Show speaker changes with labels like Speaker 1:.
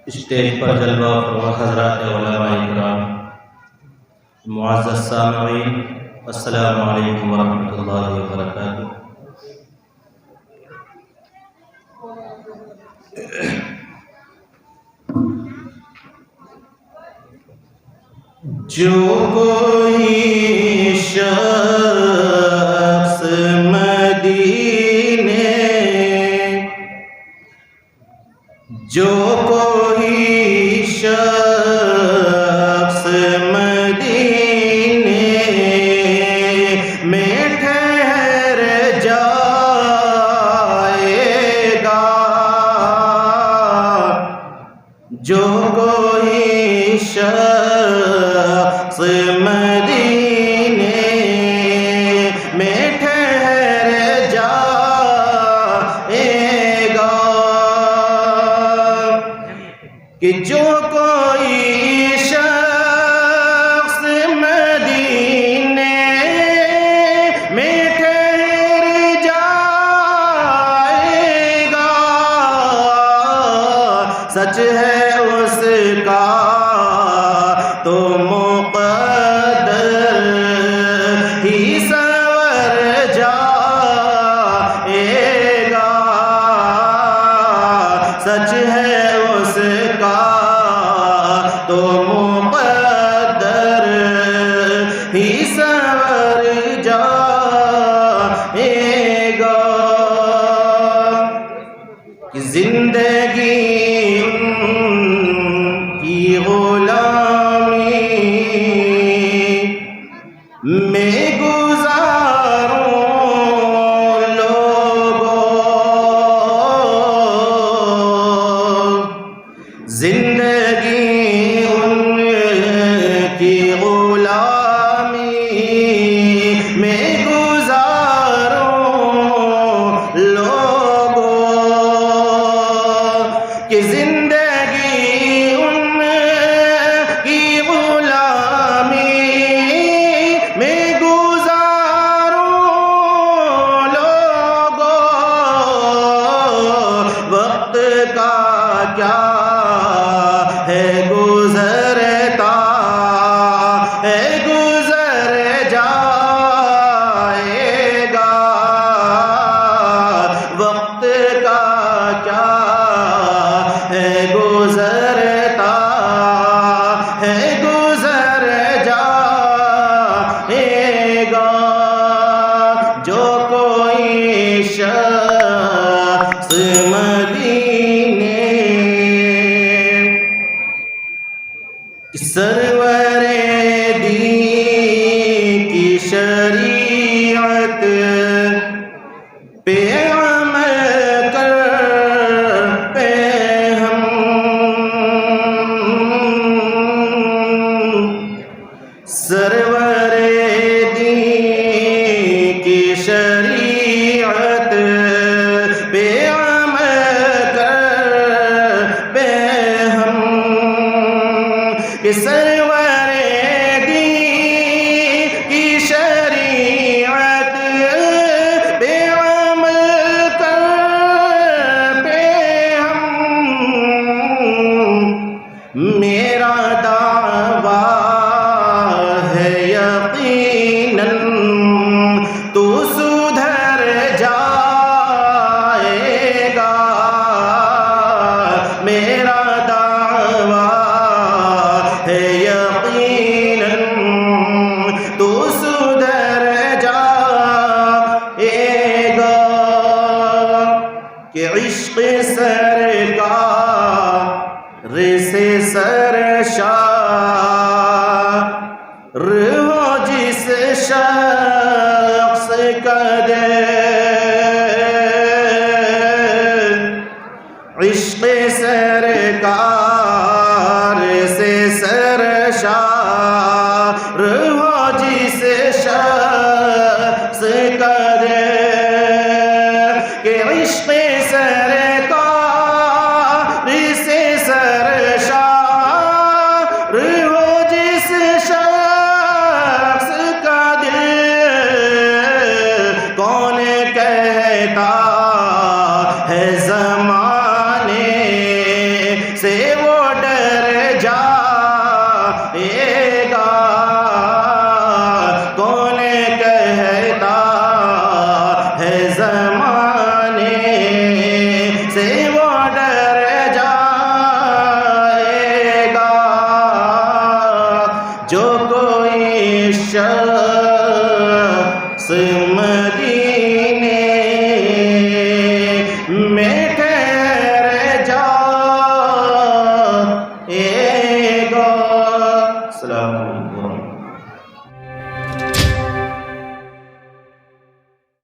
Speaker 1: Stage पर जलवा फरमा हज़रात उलमाए किराम, मुअज़्ज़ज़ सामिईन, अस्सलामु अलैकुम व रहमतुल्लाहि व बरकातुहू। जो कोई शख्स मदीने, जो कोई शख्स मदीने में ठहर जाएगा, जो कोई शख्स मदीने में ठहर जाएगा, कि जो कोई शख्स मदीने में ठहर जाएगा, सच है उसका तो मुक़द्दर ही संवर जाएगा, सच है उसका तो मुक़द्दर ही संवर जाएगा, कि जिंदगी उनकी गुलामी में गुज़ारूं लोगों, जिंदगी उनकी गुलामी में गुज़ारूं लोगों, कि जिंदगी उनकी गुलामी में गुज़ारूं लोगों, वक्त का क्या है गुज़रता है, गुज़र जाएगा, वक्त का क्या है गुज़रता है, गुज़र जाएगा, जो कोई शख्स मदीने सरवरे दीन की शरीयत पे अमल कर पे हम, सरवरे दीन की शरीयत पे अमल कर पे हम, कि सरवरे दीन की शरीयत पे अमल कर पे हम, मेरा दावा है यकीनन तू सुधर जाएगा, मेरा दावा है यकीनन तू सुधर जाएगा, कि इश्क़ सरकार से सरशार हो जिस शख्स का दिल, इश्क़ सरकार से सरशार हो जिस शख्स का दिल, कि इश्क़ सरकार से सरशार हो जिस शख्स का दिल, कौन कहता है ज़माने
Speaker 2: से